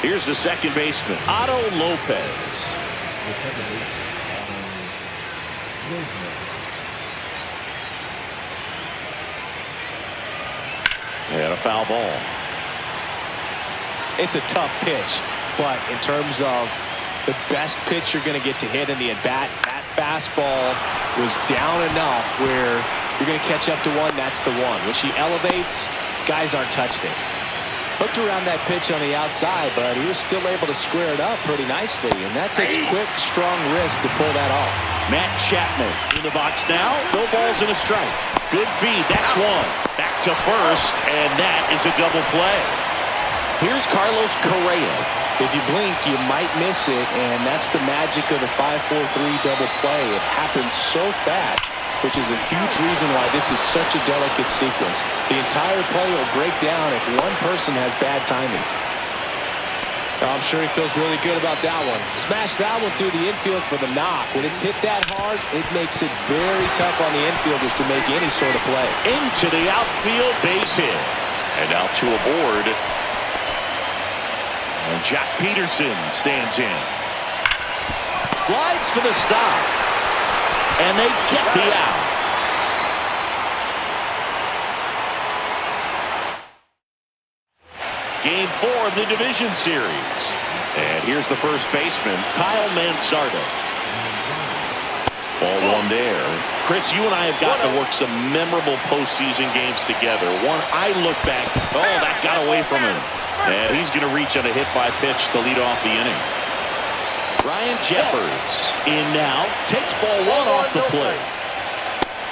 Here's the second baseman, Otto Lopez. And a foul ball. It's a tough pitch, but in terms of the best pitch you're going to get to hit in the at-bat, that fastball was down enough where you're going to catch up to one. That's the one. When she elevates, guys aren't touched it. Hooked around that pitch on the outside, but he was still able to square it up pretty nicely, and that takes quick, strong wrist to pull that off. Matt Chapman in the box now. No balls and a strike. Good feed. That's one. Back to first, and that is a double play. Here's Carlos Correa. If you blink, you might miss it, and that's the magic of the 5-4-3 double play. It happens so fast, which is a huge reason why this is such a delicate sequence. The entire play will break down if one person has bad timing. I'm sure he feels really good about that one. Smash that one through the infield for the knock. When it's hit that hard, it makes it very tough on the infielders to make any sort of play. Into the outfield, base hit. And now to a board. And Jack Peterson stands in. Slides for the stop. And they get the out. Game 4 of the division series. And here's the first baseman, Kyle Mansardo. Ball one there. Chris, you and I have gotten to work some memorable postseason games together. One I look back, that got away from him. And he's going to reach on a hit-by pitch to lead off the inning. Ryan Jeffers in now, takes ball one off the plate.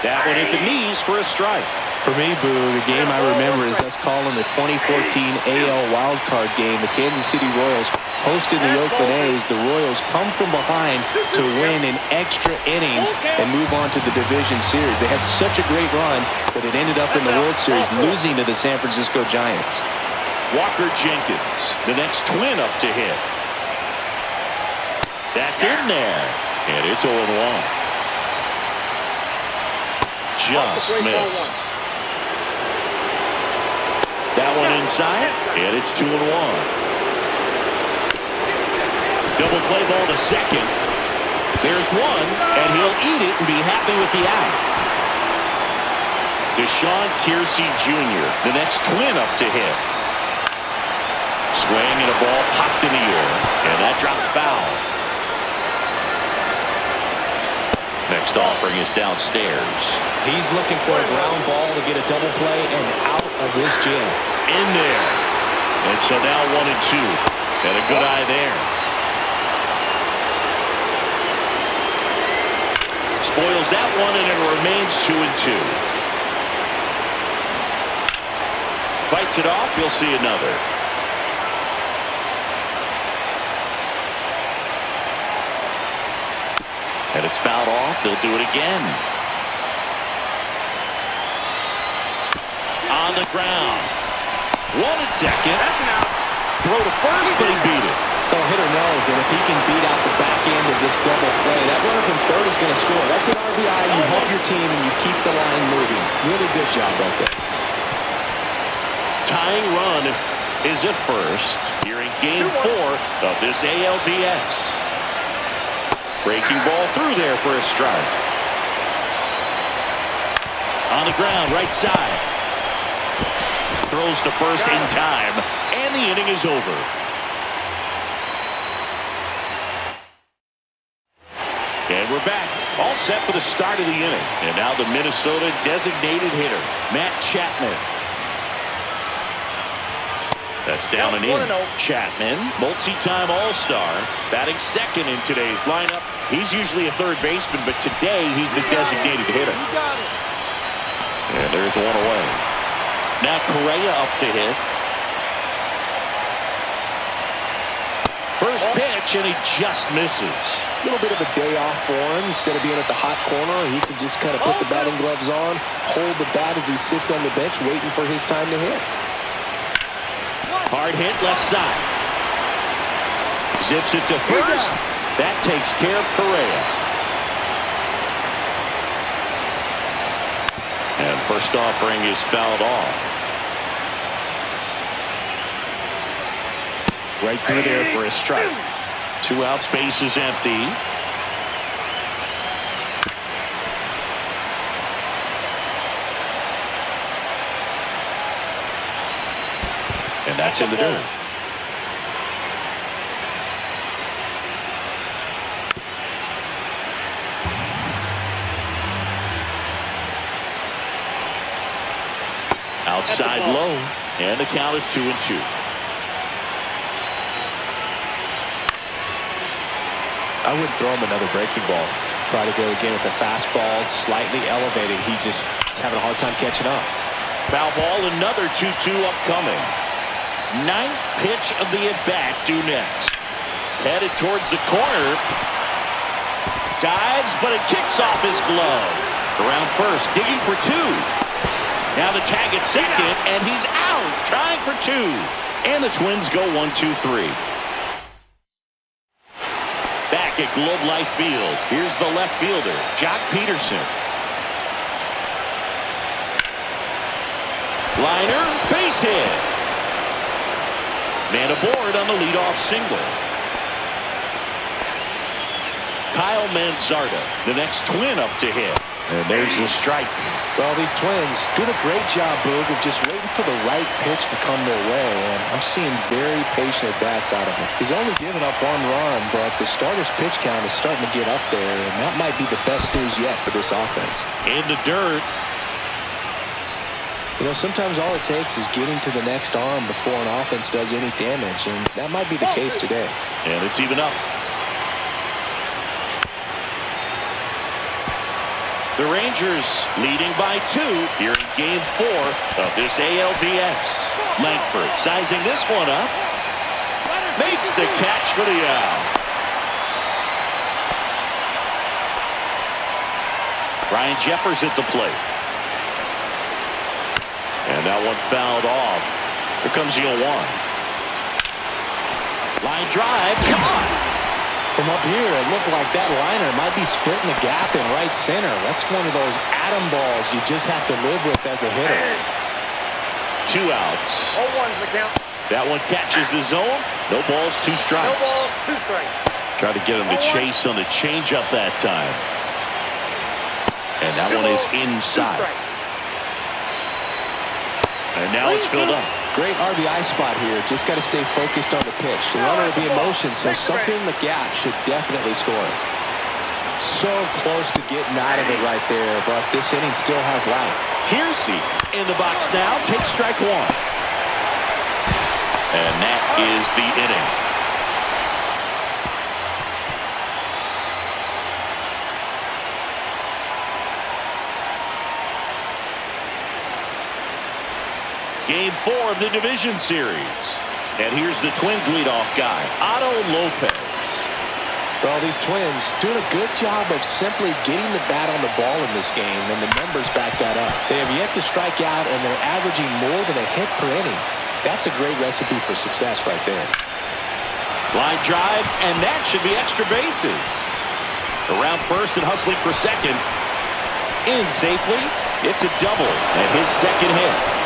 That one hit the knees for a strike. For me, Boo, the game I remember is us calling the 2014 AL wildcard game. The Kansas City Royals hosted the Oakland A's. The Royals come from behind to win in extra innings and move on to the division series. They had such a great run that it ended up in the World Series losing to the San Francisco Giants. Walker Jenkins, the next twin up to hit. That's in there. And it's 0-1. Just missed. That one inside, and it's 2-1. Double play ball to second. There's one, and he'll eat it and be happy with the out. Deshaun Kiersey Jr., the next twin up to hit. Swing and a ball popped in the air, and that drops foul. Next offering is downstairs. He's looking for a ground ball to get a double play and out of this jam. In there. And so now 1-2. And a good eye there. Spoils that one, and it remains 2-2. Fights it off. You'll see another. And it's fouled off. They'll do it again. On the ground. One at second. Throw to first, but he beat it. The hitter knows that if he can beat out the back end of this double play, that runner from third is going to score. That's an RBI. You help your team and you keep the line moving. Really good job right there. Tying run is at first here in Game 4 of this ALDS. Breaking ball through there for a strike. On the ground, right side. Throws to first in time, and the inning is over. And we're back, all set for the start of the inning. And now the Minnesota designated hitter, Matt Chapman. That's down and in. Chapman, multi-time All-Star, batting second in today's lineup. He's usually a third baseman, but today he's the designated hitter. And there's one away. Now Correa up to hit. First pitch, and he just misses. A little bit of a day off for him. Instead of being at the hot corner, he can just kind of put the batting gloves on, hold the bat as he sits on the bench, waiting for his time to hit. Hard hit left side. Zips it to first. That takes care of Correa. And first offering is fouled off. Right through there for a strike. 2 outs, base is empty. And that's in the dirt. Outside low, and the count is 2-2. I wouldn't throw him another breaking ball. Try to go again with the fastball, slightly elevated. He just is having a hard time catching up. Foul ball, another 2-2 upcoming. 9th pitch of the at-bat due next. Headed towards the corner. Dives, but it kicks off his glove. Around first, digging for 2. Now the tag at second, and he's out, trying for 2. And the Twins go 1-2-3. Back at Globe Life Field, here's the left fielder, Jock Peterson. Liner, base hit. Man aboard on the leadoff single. Kyle Manzardo, the next Twin up to hit. And there's the strike. Well, these Twins doing a great job, Boog, of just waiting for the right pitch to come their way. And I'm seeing very patient at-bats out of him. He's only given up 1 run, but the starter's pitch count is starting to get up there. And that might be the best news yet for this offense. In the dirt. You know, sometimes all it takes is getting to the next arm before an offense does any damage. And that might be the case today. And it's even up. The Rangers leading by 2 here in Game 4 of this ALDS. Langford sizing this one up. Makes the catch for the out. Ryan Jeffers at the plate. And that one fouled off. Here comes the 0-1. Line drive. Come on. From up here, it looked like that liner might be splitting the gap in right center. That's one of those atom balls you just have to live with as a hitter. 2 outs. 0-1's the count. That one catches the zone. No balls, 2 strikes. No balls, 2 strikes. Try to get him to chase on the changeup that time. And that one is inside. And now it's filled up. Great RBI spot here. Just got to stay focused on the pitch. The runner will be in motion, so something in the gap should definitely score. So close to getting out of it right there, but this inning still has life. Kiersey in the box now. Takes strike 1. And that is the inning. Game 4 of the division series. And here's the Twins leadoff guy, Otto Lopez. Well, these Twins doing a good job of simply getting the bat on the ball in this game, and the numbers back that up. They have yet to strike out, and they're averaging more than a hit per inning. That's a great recipe for success right there. Line drive, and that should be extra bases. Around first and hustling for second. In safely. It's a double, and his second hit.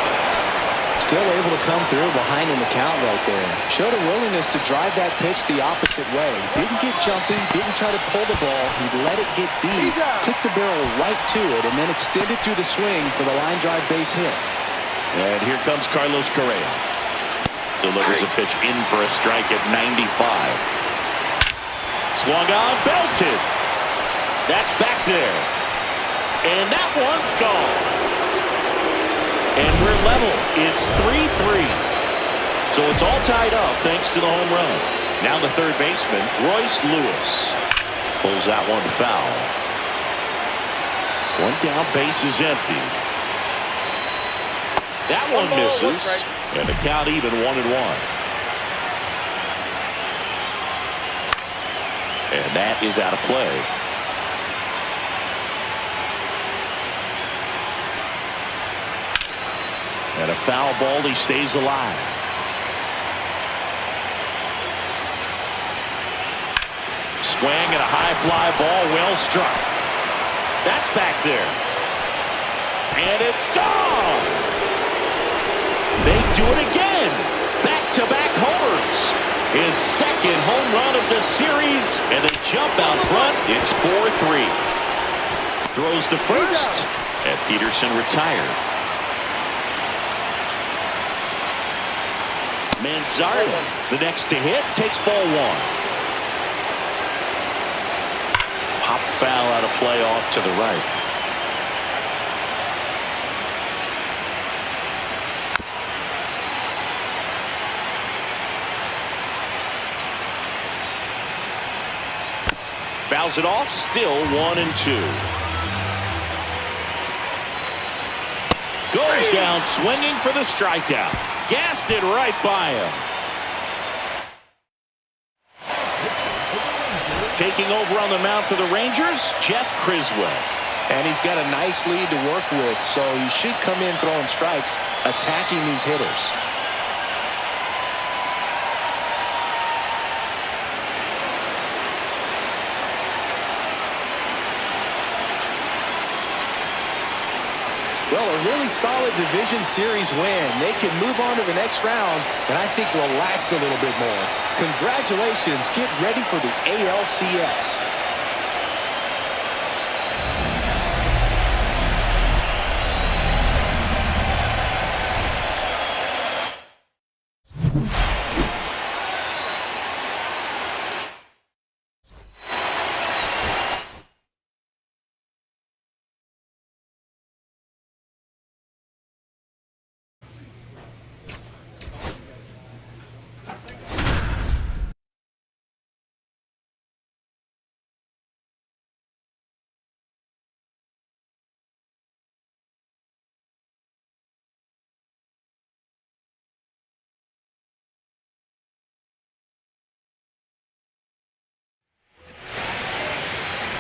Still able to come through behind in the count right there. Showed a willingness to drive that pitch the opposite way. Didn't get jumpy, didn't try to pull the ball. He let it get deep, took the barrel right to it, and then extended through the swing for the line drive base hit. And here comes Carlos Correa. Delivers a pitch in for a strike at 95. Swung on, belted. That's back there. And that one's gone. And we're level. It's 3-3. So it's all tied up thanks to the home run. Now the third baseman, Royce Lewis, pulls that one foul. One down, base is empty. That one misses. And the count even 1-1. And that is out of play. And a foul ball, he stays alive. Swing and a high fly ball, well struck. That's back there. And it's gone. They do it again. Back-to-back homers. His second home run of the series, and they jump out front. It's 4-3. Throws to first, and Peterson retired. Manzardo, the next to hit, takes ball one. Pop foul out of play off to the right. Fouls it off, still 1-2. Goes down swinging for the strikeout. Gassed it right by him. Taking over on the mound for the Rangers, Jeff Criswell. And he's got a nice lead to work with, so he should come in throwing strikes, attacking these hitters. Well, a really solid division series win. They can move on to the next round and I think relax a little bit more. Congratulations. Get ready for the ALCS.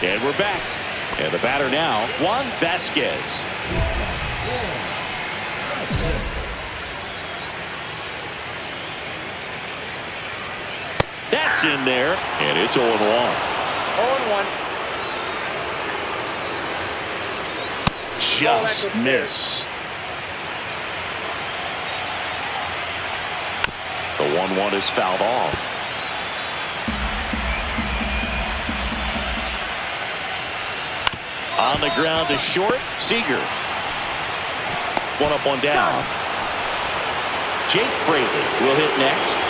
And we're back. And the batter now, Juan Vasquez. That's in there, and it's 0-1. 0-1. Just missed. The 1-1 is fouled off. On the ground to short, Seager. One up, one down. Jake Fraley will hit next.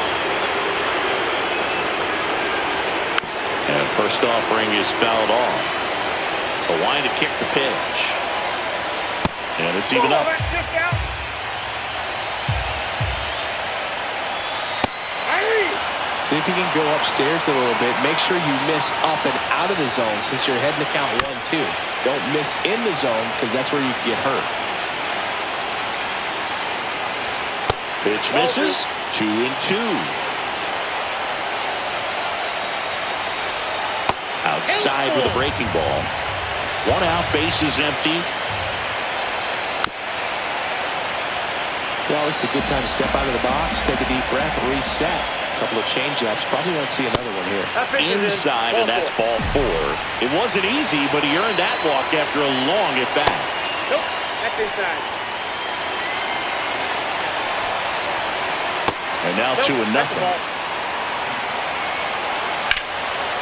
And first offering is fouled off. A line to kick the pitch. And it's even up. See if you can go upstairs a little bit. Make sure you miss up and out of the zone since you're heading to count 1-2. Don't miss in the zone because that's where you can get hurt. Pitch misses. 2-2. Outside with a breaking ball. One out, bases empty. Well, this is a good time to step out of the box, take a deep breath, reset. Couple of changeups. Probably won't see another one here. Inside, and that's ball 4. It wasn't easy, but he earned that walk after a long at bat. Nope, that's inside. And now 2-0.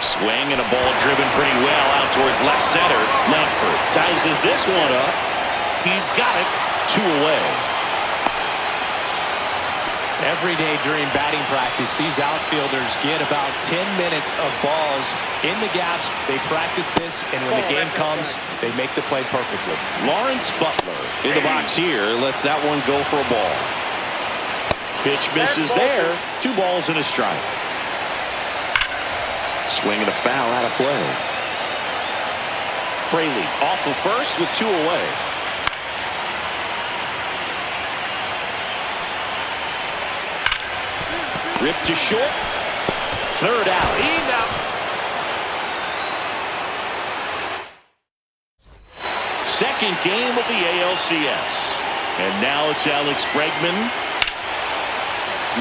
Swing and a ball driven pretty well out towards left center. Langford sizes this one up. He's got it. 2 away. Every day during batting practice, these outfielders get about 10 minutes of balls in the gaps. They practice this, and when the game comes, they make the play perfectly. Lawrence Butler in the box here lets that one go for a ball. Pitch misses there. 2 balls and a strike. Swing and a foul out of play. Fraley off of first with 2 away. Ripped to short. Third out. He's out. Second game of the ALCS. And now it's Alex Bregman.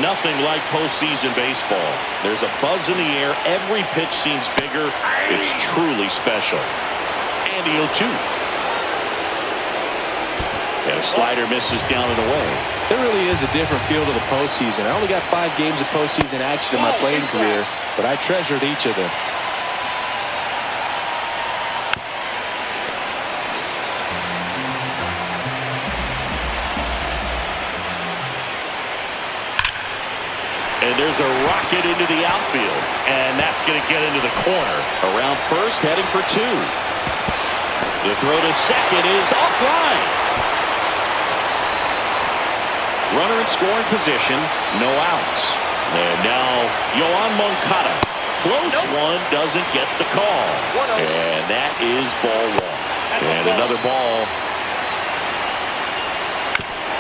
Nothing like postseason baseball. There's a buzz in the air. Every pitch seems bigger. It's truly special. And the 0-2. And a slider misses down and away. There really is a different feel to the postseason. I only got 5 games of postseason action in my playing career, but I treasured each of them. And there's a rocket into the outfield. And that's going to get into the corner. Around first, heading for 2. The throw to second is offline. Runner in scoring position, no outs. And now Yoan Moncada. Close one, doesn't get the call. And that is ball 1. And another ball.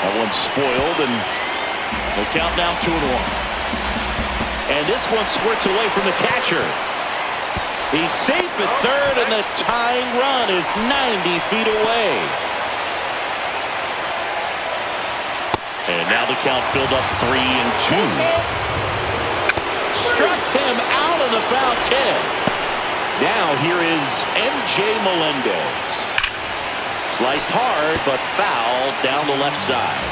That one's spoiled, and the count now 2-1. And this one squirts away from the catcher. He's safe at third, and the tying run is 90 feet away. And now the count filled up 3-2. Struck him out of the foul tip. Now here is M.J. Melendez. Sliced hard, but foul down the left side.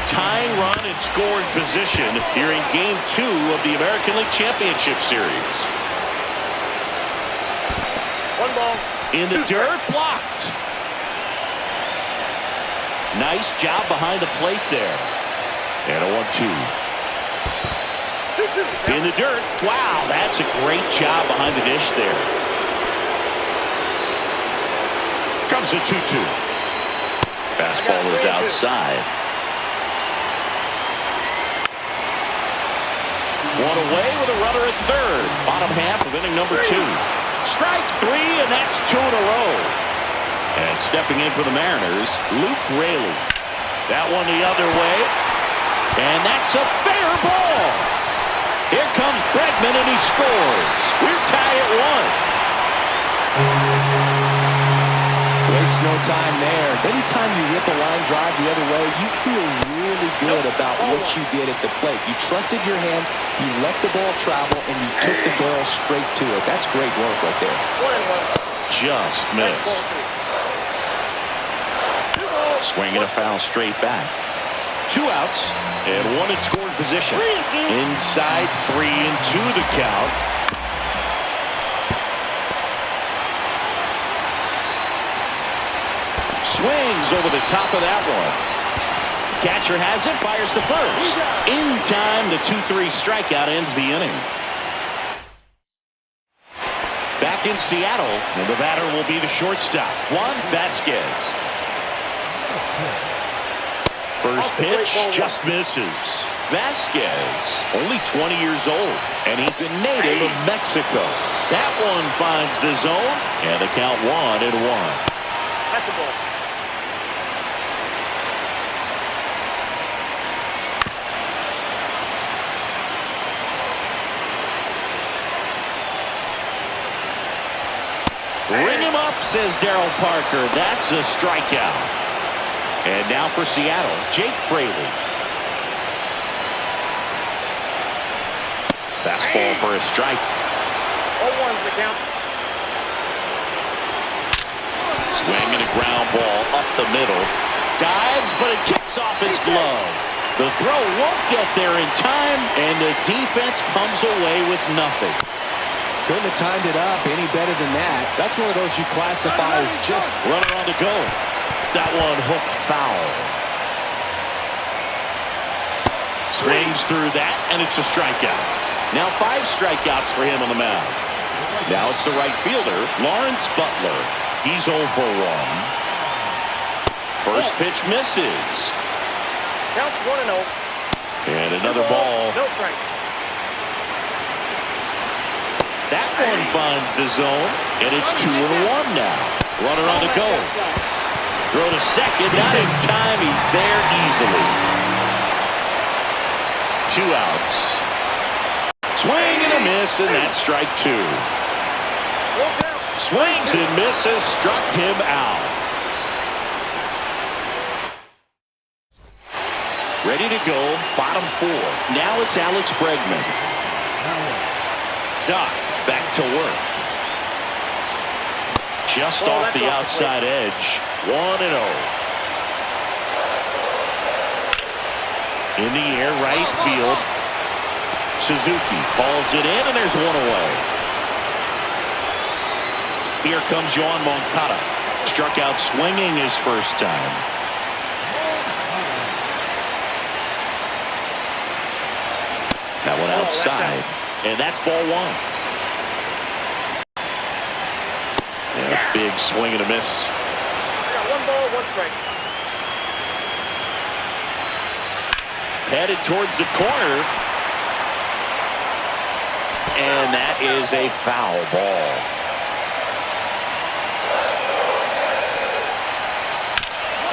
Tying run in scoring position here in Game 2 of the American League Championship Series. 1 ball. In the dirt, blocked. Nice job behind the plate there. And a 1-2. In the dirt. Wow, that's a great job behind the dish there. Comes a 2-2. Fastball is outside. One away with a runner at third. Bottom half of inning number 2. Strike 3, and that's 2 in a row. And stepping in for the Mariners, Luke Raley. That one the other way. And that's a fair ball. Here comes Bregman, and he scores. We're tied at 1. Waste no time there. Anytime you rip a line drive the other way, you feel really good about what you did at the plate. You trusted your hands, you let the ball travel, and you took the ball straight to it. That's great work right there. 1-1. Just missed. Swinging a foul straight back. 2 outs and 1 in scoring position. Inside 3-2 the count. Swings over the top of that one. Catcher has it, fires to first. In time, the 2-3 strikeout ends the inning. Back in Seattle, and the batter will be the shortstop, Juan Vasquez. First pitch just misses. Vasquez, only 20 years old, and he's a native of Mexico. That one finds the zone, and the count 1-1. That's a ball. Ring him up, says Darryl Parker. That's a strikeout. And now for Seattle, Jake Fraley. Fastball for a strike. 0-1's the count. Swinging a ground ball up the middle. Dives, but it kicks off his glove. The throw won't get there in time, and the defense comes away with nothing. Couldn't have timed it up any better than that. That's one of those you classify as just... Runner on the go. That one hooked foul. Swings through that, and it's a strikeout. Now 5 strikeouts for him on the mound. Now it's the right fielder, Lawrence Butler. He's 0 for 1. First pitch misses. Counts 1-0. And another ball. No strike. That one finds the zone, and it's 2-1 now. Runner on the go. Throw to second, not in time. He's there easily. 2 outs. Swing and a miss, and that's strike 2. Swings and misses, struck him out. Ready to go, bottom 4. Now it's Alex Bregman. Doc back to work. Just off the outside edge. 1-0. In the air, right field. Suzuki hauls it in, and there's one away. Here comes Yoan Moncada. Struck out swinging his first time. That one outside, and that's ball one. And a big swing and a miss. I got 1 ball, 1 strike. Headed towards the corner. And that is a foul ball.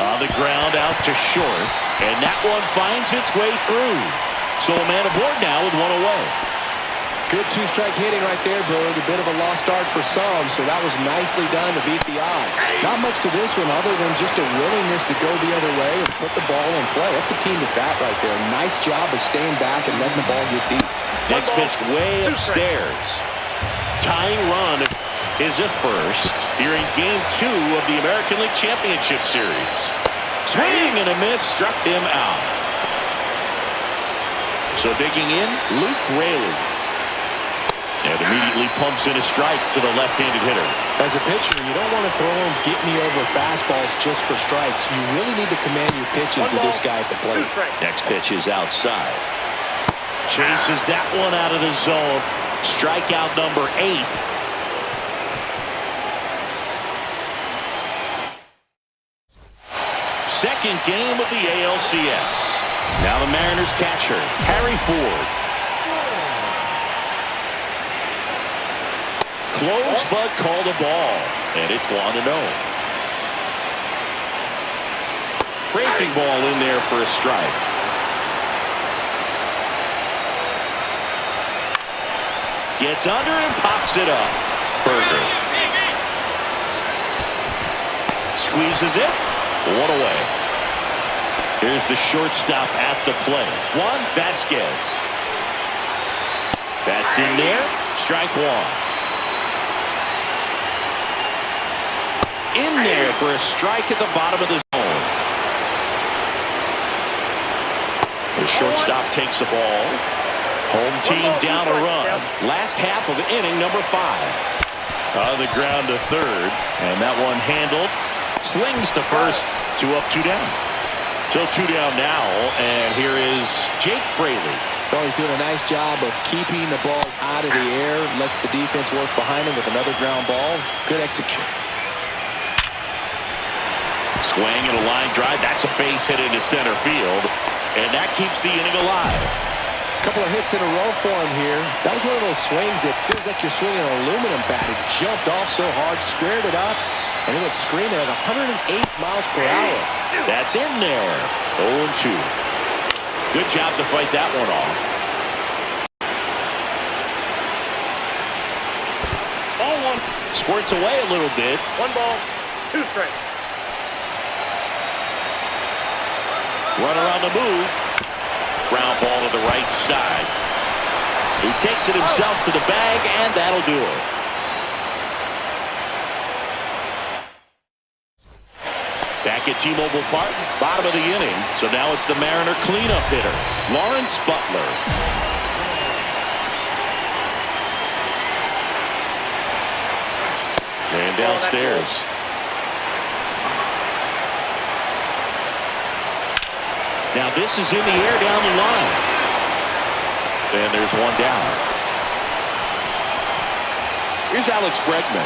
On the ground out to short. And that one finds its way through. So a man aboard now with one away. Good 2-strike hitting right there, Bird. A bit of a lost start for some, so that was nicely done to beat the odds. Not much to this one other than just a willingness to go the other way and put the ball in play. That's a team at bat right there. Nice job of staying back and letting the ball get deep. Next pitch way upstairs. Tying run is a first here in Game 2 of the American League Championship Series. Swing and a miss struck him out. So digging in, Luke Raley. And immediately pumps in a strike to the left-handed hitter. As a pitcher, you don't want to throw them get-me-over fastballs just for strikes. You really need to command your pitches to this guy at the plate. Next pitch is outside. Chases that one out of the zone. Strikeout number 8. Second game of the ALCS. Now the Mariners catcher, Harry Ford. Close but called a ball. And it's 1-0. Breaking ball in there for a strike. Gets under and pops it up. Berger. Squeezes it. One away. Here's the shortstop at the plate. Juan Vasquez. That's in there. Strike one. In there for a strike at the bottom of the zone. The shortstop takes the ball. Home team down a run. Last half of inning number 5. On the ground to third. And that one handled. Slings to first. 2 up, 2 down. So 2 down now. And here is Jake Fraley. Well, he's doing a nice job of keeping the ball out of the air. Lets the defense work behind him with another ground ball. Good execution. Swing and a line drive. That's a base hit into center field. And that keeps the inning alive. A couple of hits in a row for him here. That was one of those swings that feels like you're swinging an aluminum bat. It jumped off so hard, squared it up, and it went screaming at 108 miles per hour. That's in there. 0-2. Good job to fight that one off. Ball 1. Squirts away a little bit. 1 ball, 2 strikes. Runner on the move. Ground ball to the right side. He takes it himself to the bag, and that'll do it. Back at T-Mobile Park, bottom of the inning. So now it's the Mariner cleanup hitter, Lawrence Butler. And downstairs. Now this is in the air down the line. And there's one down. Here's Alex Bregman.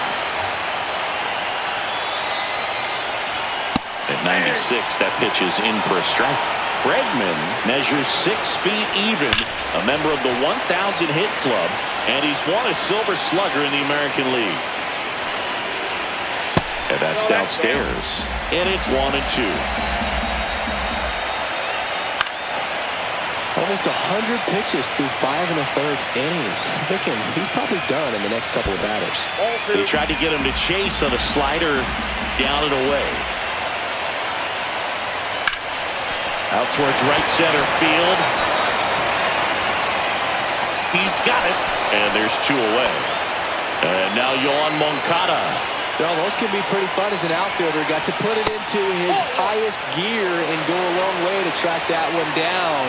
At 96, that pitch is in for a strike. Bregman measures 6 feet even, a member of the 1,000 hit club, and he's won a Silver Slugger in the American League. And that's downstairs. And it's 1-2. Almost 100 pitches through 5 1/3 innings. He's probably done in the next couple of batters. He tried to get him to chase on a slider down and away. Out towards right center field. He's got it. And there's 2 away. And now Yoan Moncada. Well, those can be pretty fun as an outfielder. Got to put it into his highest gear and go a long way to track that one down.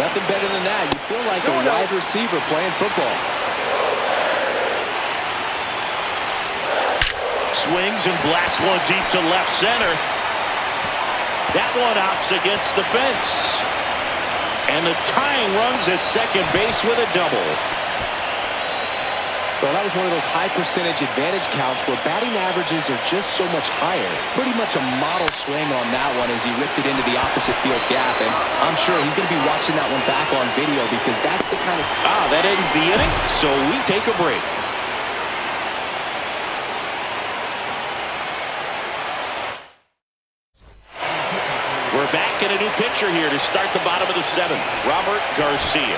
Nothing better than that. You feel like a wide receiver playing football. Swings and blasts one deep to left center. That one hops against the fence. And the tying runs at second base with a double. Well, that was one of those high percentage advantage counts where batting averages are just so much higher. Pretty much a model swing on that one as he ripped it into the opposite field gap. And I'm sure he's going to be watching that one back on video because that's the kind of... That ends the inning, so we take a break. We're back in a new pitcher here to start the bottom of the seventh. Robert Garcia.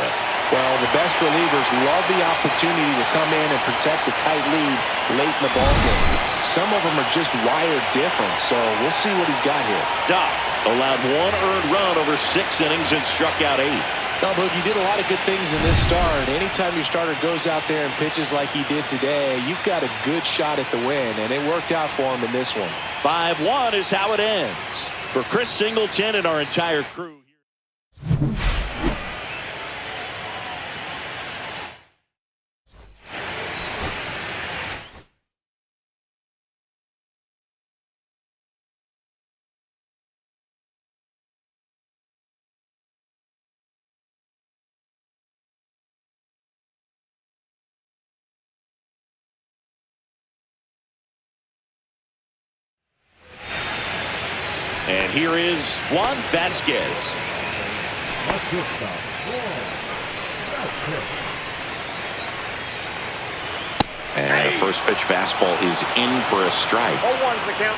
Well, the best relievers love the opportunity to come in and protect the tight lead late in the ballgame. Some of them are just wired different, so we'll see what he's got here. Doc allowed one earned run over 6 innings and struck out 8. Now, look, he did a lot of good things in this start. Anytime your starter goes out there and pitches like he did today, you've got a good shot at the win, and it worked out for him in this one. 5-1 is how it ends. For Chris Singleton and our entire crew. And here is Juan Vasquez. And the first pitch fastball is in for a strike. 0-1's the count.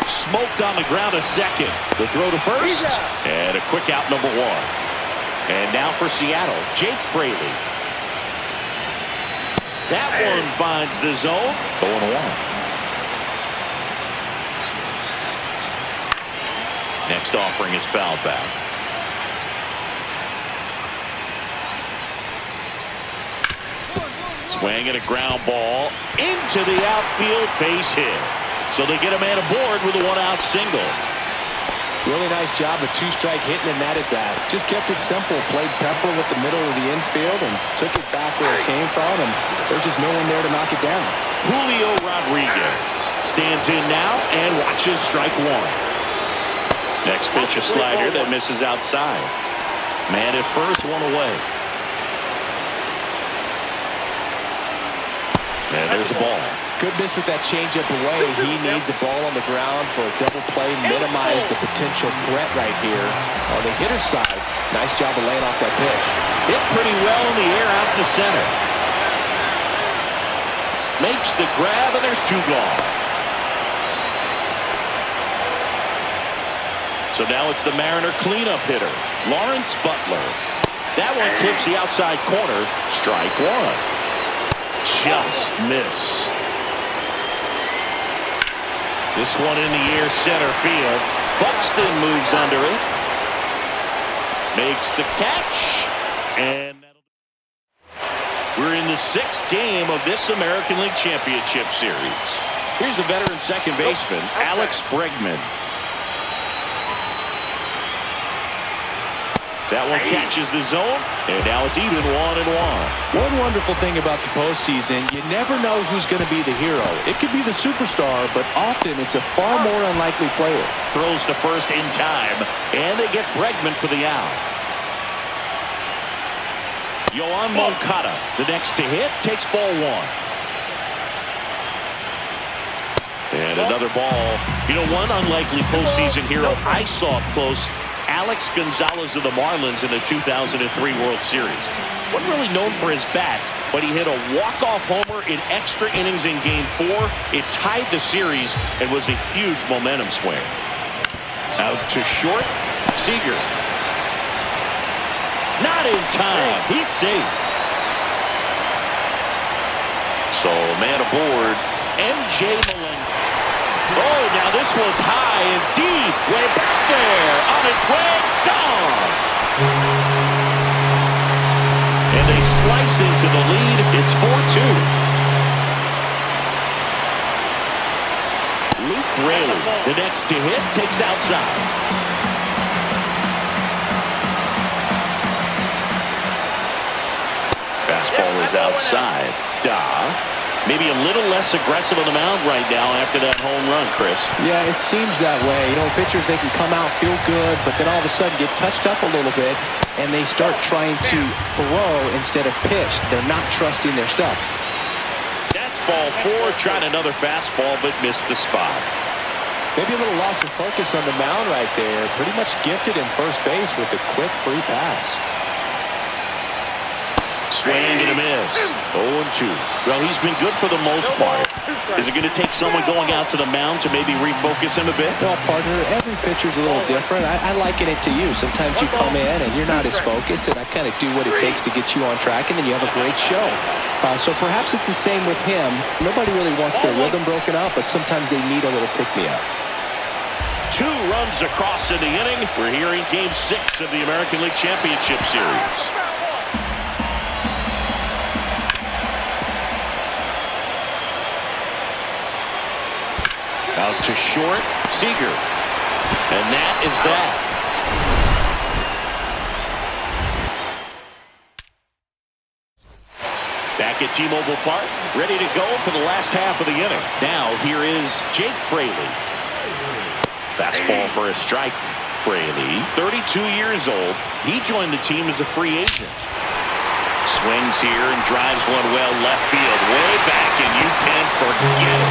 Smoked on the ground a second. The throw to first. And a quick out number 1. And now for Seattle, Jake Fraley. That one finds the zone. 0-1. Next offering is fouled back. Swing and a ground ball into the outfield, base hit. So they get a man aboard with a 1-out single. Really nice job of 2-strike hitting in that at bat. Just kept it simple. Played Pepper with the middle of the infield and took it back where it came from. And there's just no one there to knock it down. Julio Rodriguez stands in now and watches strike 1. Next pitch, a slider that misses outside. Man at first, 1 away. And there's a ball. Good miss with that changeup away. He needs a ball on the ground for a double play. Minimize the potential threat right here. On the hitter's side, nice job of laying off that pitch. Hit pretty well in the air out to center. Makes the grab, and there's 2 gone. So now it's the Mariner cleanup hitter, Lawrence Butler. That one clips the outside corner. Strike 1. Just missed. This one in the air, center field. Buxton moves under it. Makes the catch. And we're in the 6th game of this American League Championship Series. Here's the veteran second baseman, Alex Bregman. That one catches the zone, and now it's even 1-1. One wonderful thing about the postseason, you never know who's going to be the hero. It could be the superstar, but often it's a far more unlikely player. Throws to first in time, and they get Bregman for the out. Yoan Moncada, the next to hit, takes ball 1. And another ball. You know, one unlikely postseason hero I saw up close, Alex Gonzalez of the Marlins in the 2003 World Series. Wasn't really known for his bat, but he hit a walk-off homer in extra innings in Game 4. It tied the series and was a huge momentum swing. Out to short, Seager. Not in time. He's safe. So, man aboard, MJ Malenko. Oh, now this one's high and deep. Way back there. On its way. Gone. And they slice into the lead. It's 4-2. Luke Raley, the next to hit, takes outside. Fastball is outside. Maybe a little less aggressive on the mound right now after that home run, Chris. Yeah, it seems that way. You know, pitchers, they can come out, feel good, but then all of a sudden get touched up a little bit, and they start trying to throw instead of pitch. They're not trusting their stuff. That's ball 4, trying another fastball, but missed the spot. Maybe a little loss of focus on the mound right there. Pretty much gifted in first base with a quick free pass. Swing and a miss. 0-2. Well, he's been good for the most part. Is it going to take someone going out to the mound to maybe refocus him a bit? No, partner, every pitcher's a little different. I liken it to you. Sometimes you come in and you're not as focused, and I kind of do what it takes to get you on track, and then you have a great show. So perhaps it's the same with him. Nobody really wants their rhythm broken out, but sometimes they need a little pick-me-up. 2 runs across in the inning. We're here in Game 6 of the American League Championship Series. Out to short, Seager. And that is that. Back at T-Mobile Park, ready to go for the last half of the inning. Now, here is Jake Fraley. Fastball for a strike. Fraley, 32 years old. He joined the team as a free agent. Swings here and drives one well left field. Way back, and you can forget it.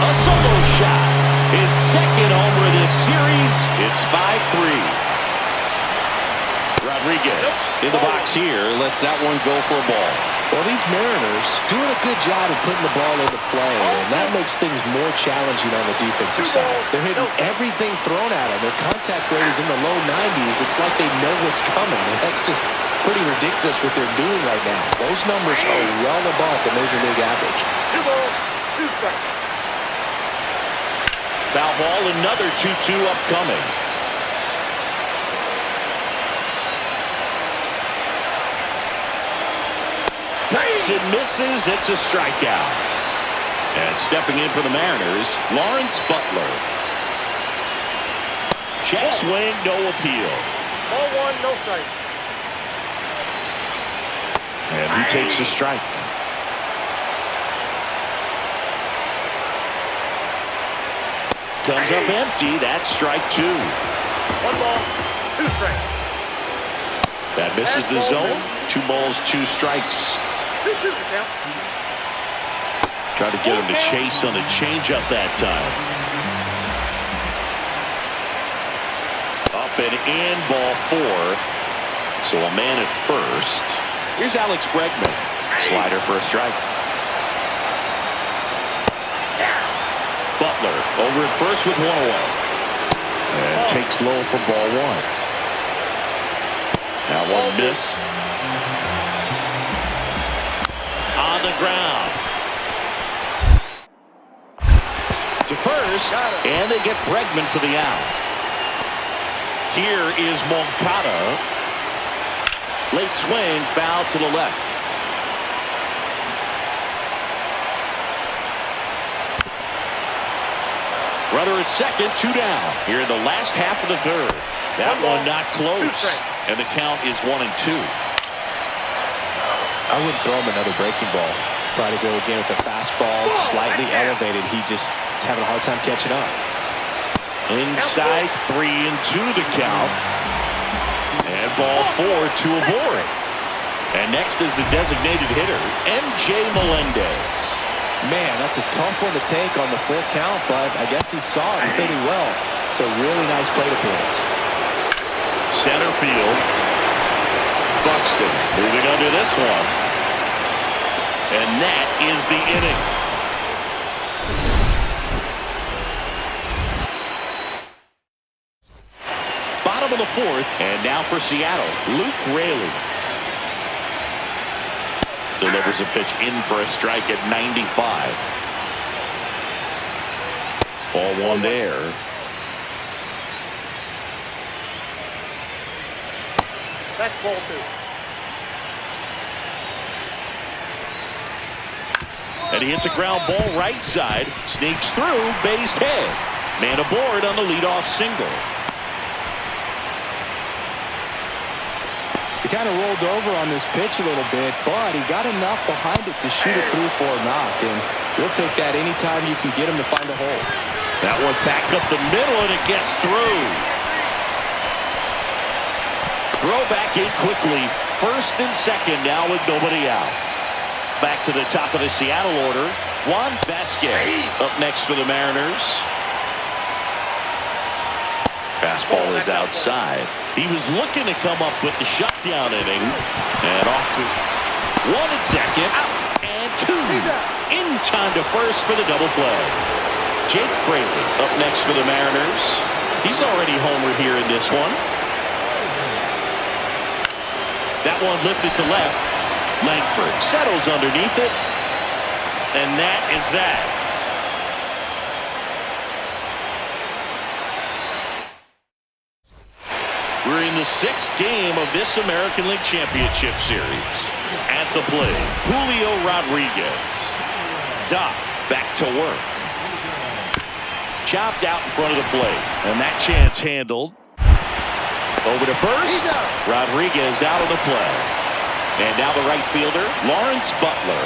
A solo shot. His second homer of this series. It's 5-3. Rodriguez in the box here. Lets that one go for a ball. Well, these Mariners doing a good job of putting the ball into play, and that makes things more challenging on the defensive side. They're hitting everything thrown at them. Their contact rate is in the low 90s. It's like they know what's coming, and that's just pretty ridiculous what they're doing right now. Those numbers are well above the Major League average. 2 balls, 2 strikes. Foul ball, another 2-2 upcoming. Cuts and misses. It's a strikeout. And stepping in for the Mariners, Lawrence Butler. Check swing, no appeal. Ball 1, no strike. And he takes a strike. Comes up empty. That's strike 2. 1 ball, 2 strikes. That misses the zone. 2 balls, 2 strikes. 2-2 count. Try to get him to chase on a changeup that time. Up and in, ball 4. So a man at first. Here's Alex Bregman. Slider for a strike. Butler over at first with 1 away. And takes low for ball 1. That one missed. On the ground. To first. And they get Bregman for the out. Here is Moncada. Late swing, foul to the left. Runner at second, 2 down. Here in the last half of the 3rd. That one not close. And the count is 1-2. I wouldn't throw him another breaking ball. Try to go again with the fastball, slightly elevated. He just is having a hard time catching up. Inside, 3-2 the count. And ball 4, 2 aboard. And next is the designated hitter, MJ Melendez. Man, that's a tough one to take on the full count, but I guess he saw it pretty well. It's a really nice plate appearance. Center field. Buxton moving under this one. And that is the inning. Bottom of the 4th, and now for Seattle, Luke Raley. Delivers a pitch in for a strike at 95. Ball 1 there. That's ball 2. And he hits a ground ball right side. Sneaks through, base hit. Man aboard on the leadoff single. He kind of rolled over on this pitch a little bit, but he got enough behind it to shoot it through for a knock. And we'll take that anytime you can get him to find a hole. That one back up the middle, and it gets through. Throw back in quickly. First and second now with nobody out. Back to the top of the Seattle order. Juan Vasquez up next for the Mariners. Fastball is outside. He was looking to come up with the shutdown inning. And off to one at second. Out and two. In time to first for the double play. Jake Fraley up next for the Mariners. He's already homered here in this one. That one lifted to left. Langford settles underneath it. And that is that. We're in the sixth game of this American League Championship Series. At the plate, Julio Rodriguez. Doc back to work. Chopped out in front of the plate. And that chance handled. Over to first. Rodriguez out of the play. And now the right fielder, Lawrence Butler.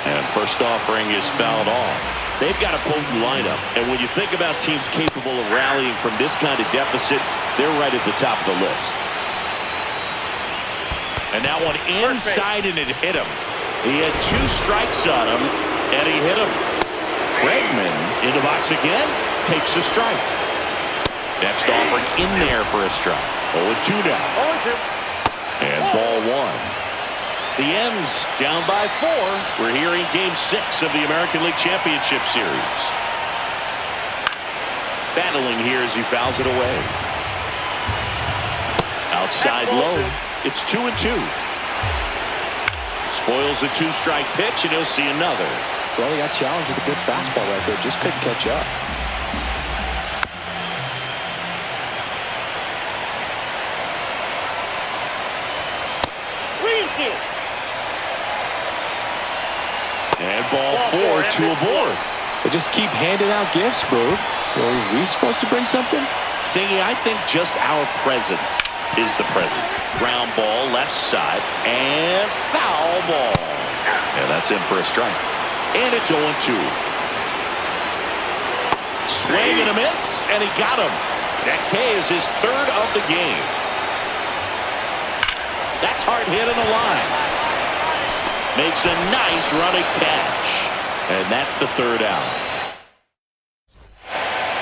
And first offering is fouled off. They've got a potent lineup. And when you think about teams capable of rallying from this kind of deficit, they're right at the top of the list. And that one inside, and it hit him. He had two strikes on him, and he hit him. Bregman in the box again, takes a strike. Next offering in there for a strike. 0-2 now. And ball one. The M's down by 4. We're here in Game 6 of the American League Championship Series. Battling here as he fouls it away. Outside low. It's 2-2. Spoils the 2-strike pitch, and he'll see another. Well, he got challenged with a good fastball right there. Just couldn't catch up. And ball 4, 2 aboard. They just keep handing out gifts, bro. Are we supposed to bring something? Singy, I think just our presence is the present. Ground ball, left side, and foul ball. And that's in for a strike. And it's 0-2. Swing and a miss, and he got him. That K is his third of the game. That's hard hit on the line. Makes a nice running catch. And that's the third out.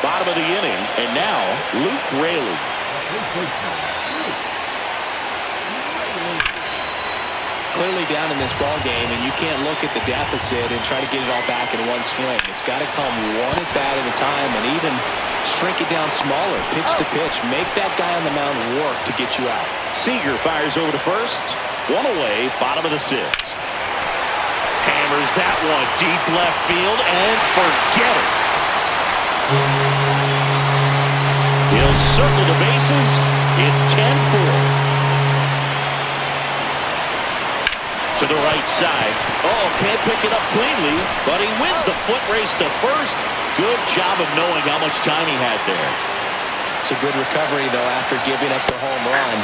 Bottom of the inning, and now Luke Raley. Clearly down in this ball game, and you can't look at the deficit and try to get it all back in one swing. It's got to come one at bat at a time, and even shrink it down smaller, pitch to pitch. Make that guy on the mound work to get you out. Seager fires over to first. One away, bottom of the 6th. Hammers that one deep left field, and forget it. He'll circle the bases. It's 10-4. To the right side. Oh, can't pick it up cleanly, but he wins the foot race to first. Good job of knowing how much time he had there. It's a good recovery, though, after giving up the home run.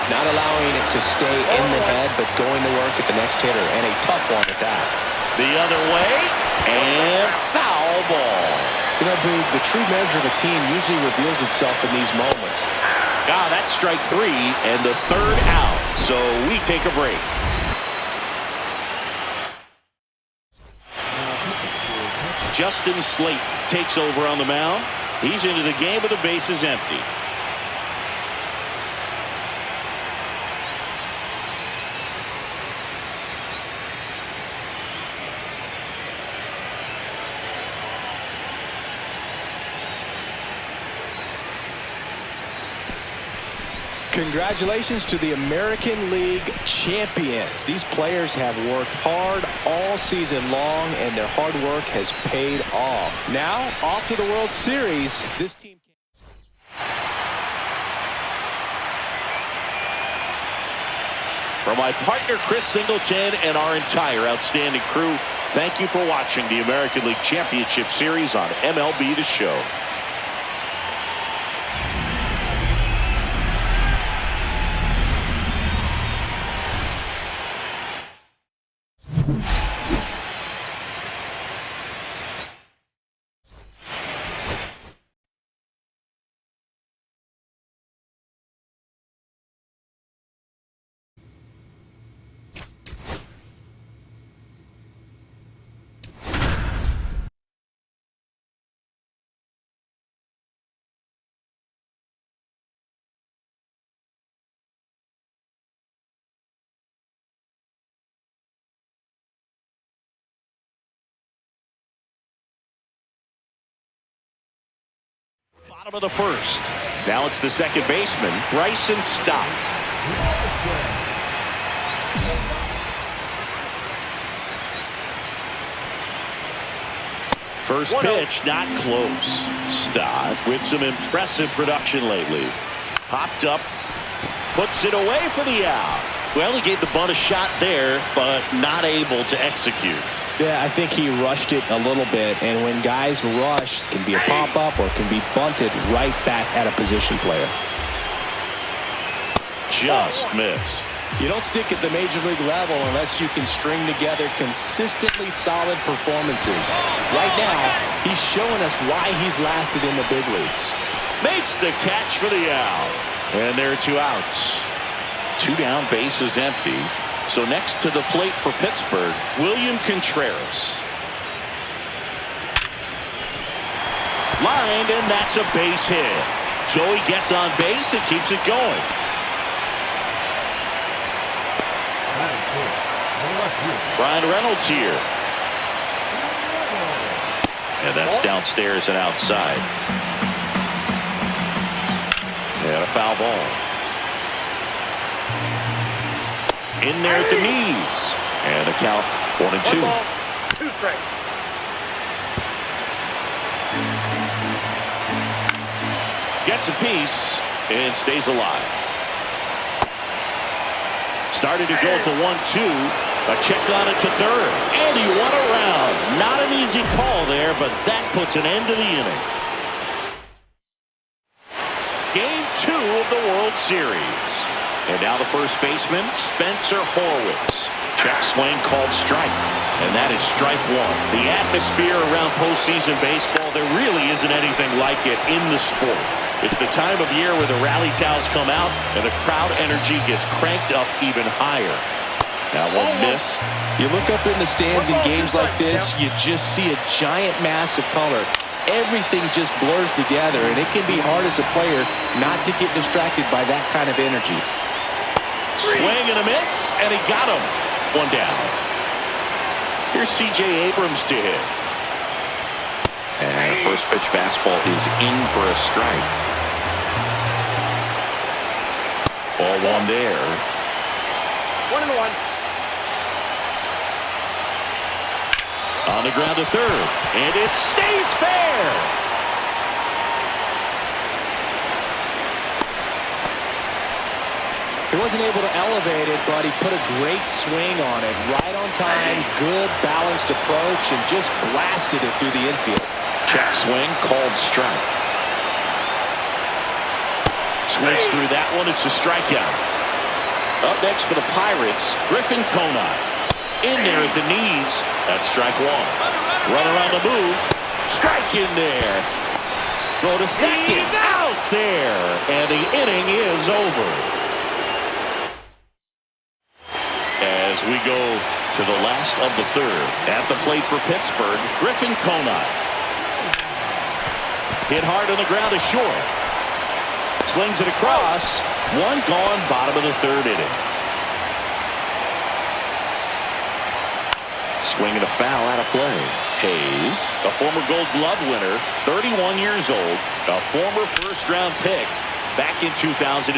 Not allowing it to stay in the head, but going to work at the next hitter, and a tough one at that. The other way, and foul ball. You know, Boog, the true measure of a team usually reveals itself in these moments. That's strike 3, and the third out. So we take a break. Justin Slate takes over on the mound. He's into the game with the bases empty. Congratulations to the American League champions. These players have worked hard all season long, and their hard work has paid off. Now, off to the World Series. This team... From my partner, Chris Singleton, and our entire outstanding crew, thank you for watching the American League Championship Series on MLB The Show. Bottom of the first. Now it's the second baseman, Bryson Stott. First pitch, not close. Stott with some impressive production lately. Popped up, puts it away for the out. Well, he gave the bunt a shot there, but not able to execute. Yeah, I think he rushed it a little bit, and when guys rush, it can be a pop-up or it can be bunted right back at a position player. Just missed. You don't stick at the major league level unless you can string together consistently solid performances. Right now, he's showing us why he's lasted in the big leagues. Makes the catch for the out. And there are 2 outs. 2 down, bases empty. So next to the plate for Pittsburgh, William Contreras. Lined, and that's a base hit. So he gets on base and keeps it going. Brian Reynolds here. And that's downstairs and outside. And a foul ball. In there at the knees. And a count 1-2. 1 ball, 2 strikes. Gets a piece and stays alive. Started to go at the 1-2. A check on it to third. And he won around. Not an easy call there, but that puts an end to the inning. Game 2 of the World Series. And now the first baseman, Spencer Horwitz. Check swing called strike. And that is strike 1. The atmosphere around postseason baseball, there really isn't anything like it in the sport. It's the time of year where the rally towels come out and the crowd energy gets cranked up even higher. That one missed. You look up in the stands in games like this, you just see a giant mass of color. Everything just blurs together, and it can be hard as a player not to get distracted by that kind of energy. Swing and a miss, and he got him. 1 down. Here's C.J. Abrams to hit. And the first pitch fastball is in for a strike. Ball 1 there. 1-1. On the ground to third, and it stays fair. He wasn't able to elevate it, but he put a great swing on it. Right on time, good balanced approach, and just blasted it through the infield. Check swing, called strike. Swings through that one, it's a strikeout. Up next for the Pirates, Griffin Conine. In there at the knees. That's strike 1. Run around the move. Strike in there. Go to second. Out there. And the inning is over. As we go to the last of the third. At the plate for Pittsburgh, Griffin Conine. Hit hard on the ground to short. Slings it across. 1 gone, bottom of the third inning. Swinging a foul out of play. Hayes, a former Gold Glove winner, 31 years old, a former first-round pick back in 2015.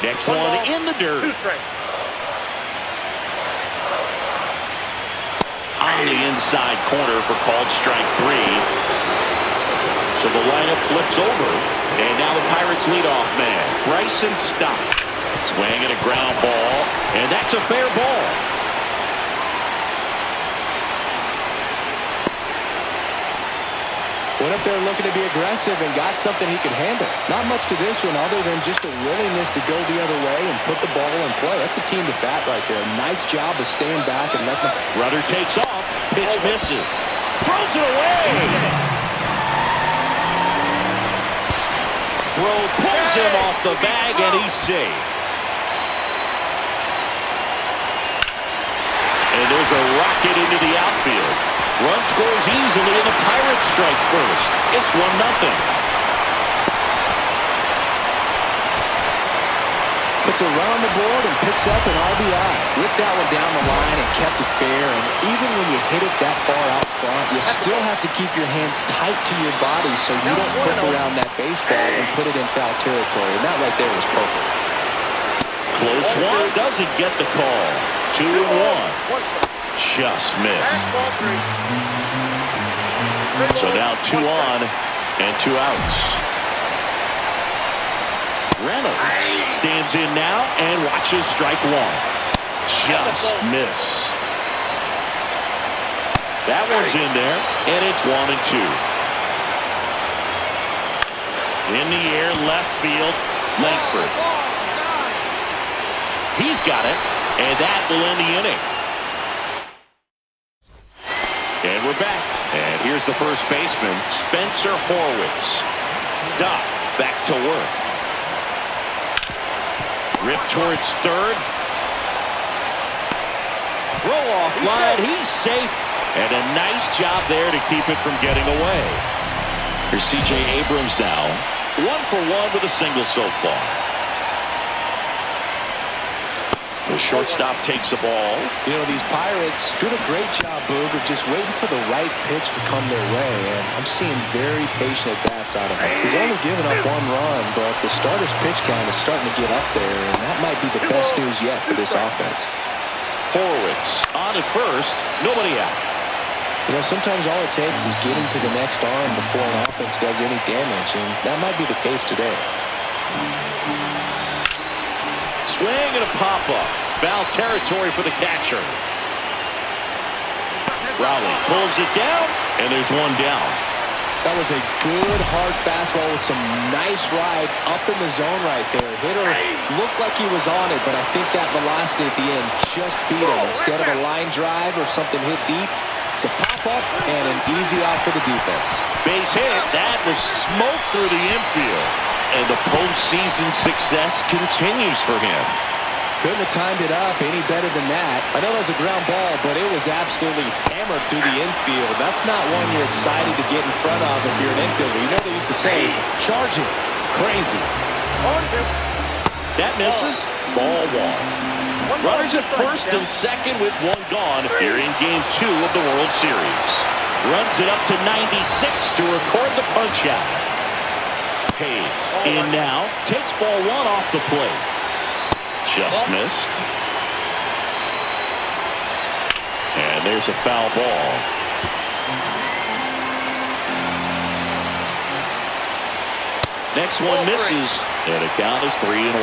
Next one in the dirt. 2 strikes. On the inside corner for called strike 3. So the lineup flips over. And now the Pirates leadoff man, Bryson Stott. Swinging a ground ball. And that's a fair ball. Went up there looking to be aggressive and got something he could handle. Not much to this one other than just a willingness to go the other way and put the ball in play. That's a team to bat right there. Nice job of staying back and letting them. Runner takes off. Pitch misses. Throws it away. Throw pulls him off the bag and he's safe. And there's a rocket into the outfield. Run scores easily and the Pirates strike first. It's 1-0. Puts a run on the board and picks up an RBI. Whipped that one down the line and kept it fair. And even when you hit it that far out front, you still have to keep your hands tight to your body so you don't whip around that baseball and put it in foul territory. And that right there was perfect. Close one, doesn't get the call. 2-1. Just missed. So now 2 on and 2 outs. Reynolds stands in now and watches strike 1. Just missed. That one's in there, and it's 1-2. In the air, left field, Langford. He's got it, and that will end the inning. And we're back. And here's the first baseman, Spencer Horwitz. Doc back to work. Rip towards third. Throw off line. He's safe. And a nice job there to keep it from getting away. Here's C.J. Abrams now. 1 for 1 with a single so far. The shortstop takes the ball. You know, these Pirates doing a great job, Boog, of just waiting for the right pitch to come their way. And I'm seeing very patient at-bats out of him. He's only given up 1 run, but the starter's pitch count is starting to get up there. And that might be the best news yet for this offense. Horwitz on at first. Nobody out. You know, sometimes all it takes is getting to the next arm before an offense does any damage. And that might be the case today. Swing and a pop-up. Foul territory for the catcher. Rowley pulls it down, and there's 1 down. That was a good, hard fastball with some nice ride up in the zone right there. Hitter looked like he was on it, but I think that velocity at the end just beat him. Instead of a line drive or something hit deep, it's a pop-up and an easy out for the defense. Base hit. That was smoke through the infield. And the postseason success continues for him. Couldn't have timed it up any better than that. I know it was a ground ball, but it was absolutely hammered through the infield. That's not one you're excited to get in front of if you're an infielder. You know they used to say, charge it. Crazy. That misses. Ball 1. Runners at first and second with 1 gone here in Game 2 of the World Series. Runs it up to 96 to record the punch-out. Hayes in now, takes ball 1 off the plate. Just missed. And there's a foul ball. Next one misses, and the count is 3-1.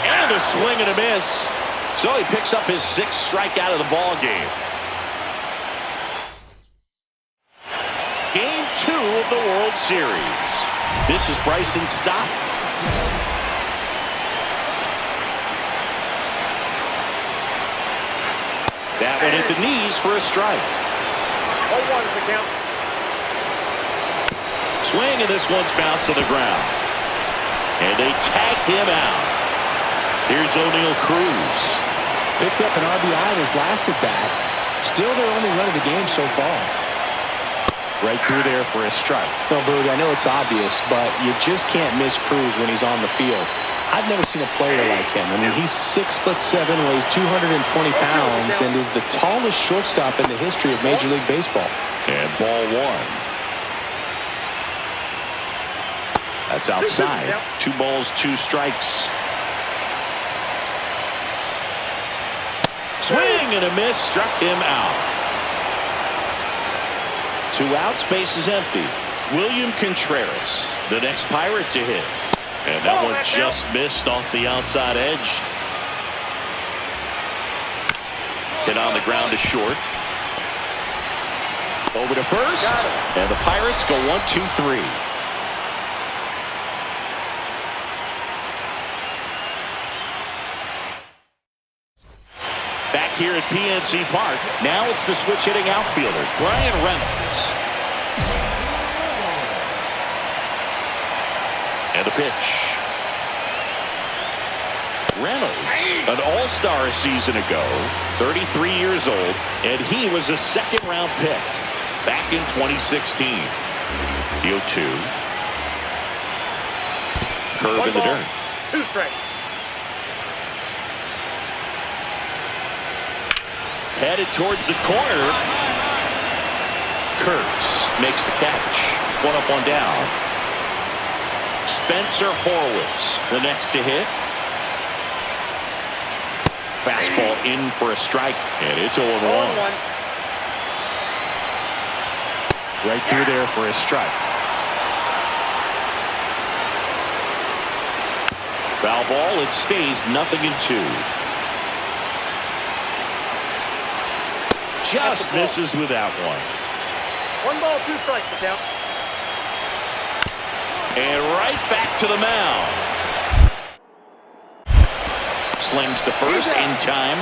And a swing and a miss. So he picks up his 6th strikeout of the ball game. Game 2 of the World Series. This is Bryson Stott. That one at the knees for a strike. 0-1 is the count. Swing, and this one's bounced to the ground. And they tag him out. Here's O'Neal Cruz. Picked up an RBI in his last at bat. Still their only run of the game so far. Right through there for a strike. No, Boog, I know it's obvious, but you just can't miss Cruz when he's on the field. I've never seen a player like him. I mean, he's 6'7", weighs 220 pounds, and is the tallest shortstop in the history of Major League Baseball. And ball 1. That's outside. 2 balls, 2 strikes. Swing and a miss, struck him out. 2 outs, base is empty. William Contreras, the next Pirate to hit. And that one just missed off the outside edge. Hit on the ground to short. Over to first. And the Pirates go 1-2-3. Back here at PNC Park. Now it's the switch hitting outfielder, Brian Reynolds. And the pitch. Reynolds, an all-star a season ago, 33 years old, and he was a second-round pick back in 2016. The 0-2. Curve in the dirt. 2 strikes. Headed towards the corner. Kurtz makes the catch. 1 up, 1 down. Spencer Horwitz, the next to hit. Fastball in for a strike, and it's 0-1. Right through there for a strike. Foul ball, it stays 0-2. Just misses with that one. 1 ball, 2 strikes to count. And right back to the mound. Slings to first in time.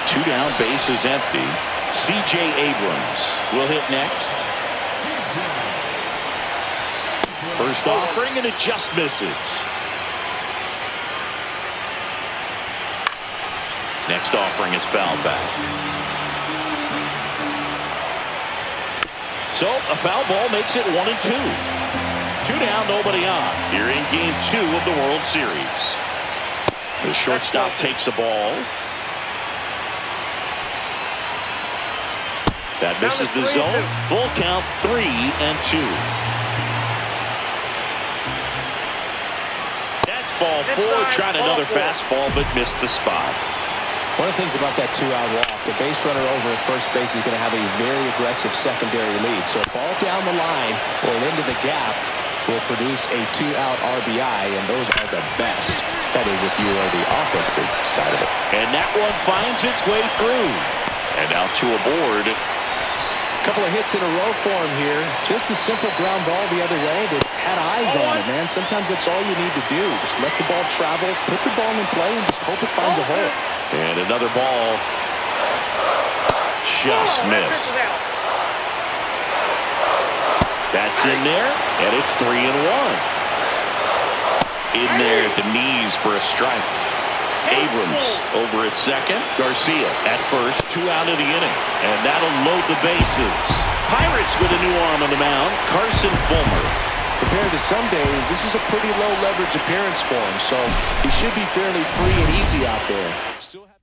2 down, base is empty. C.J. Abrams will hit next. First offering, and it just misses. Next offering is fouled back. So a foul ball makes it 1-2. 2 down, nobody on. Here in game 2 of the World Series. The shortstop takes a ball. That misses the zone. Full count, 3-2. That's ball 4. Tried another fastball, but missed the spot. One of the things about that 2-out walk, the base runner over at first base is going to have a very aggressive secondary lead. So a ball down the line or into the gap will produce a 2-out RBI, and those are the best. That is, if you are the offensive side of it. And that one finds its way through. And out to a board. A couple of hits in a row for him here. Just a simple ground ball the other way that had eyes on it, man. Sometimes that's all you need to do. Just let the ball travel, put the ball in play, and just hope it finds a hole. And another ball just missed. That's in there, and it's 3-1. In there at the knees for a strike. Abrams over at second. Garcia at first. 2 out of the inning. And that'll load the bases. Pirates with a new arm on the mound. Carson Fulmer. Compared to some days, this is a pretty low leverage appearance for him, so he should be fairly free and easy out there. Still have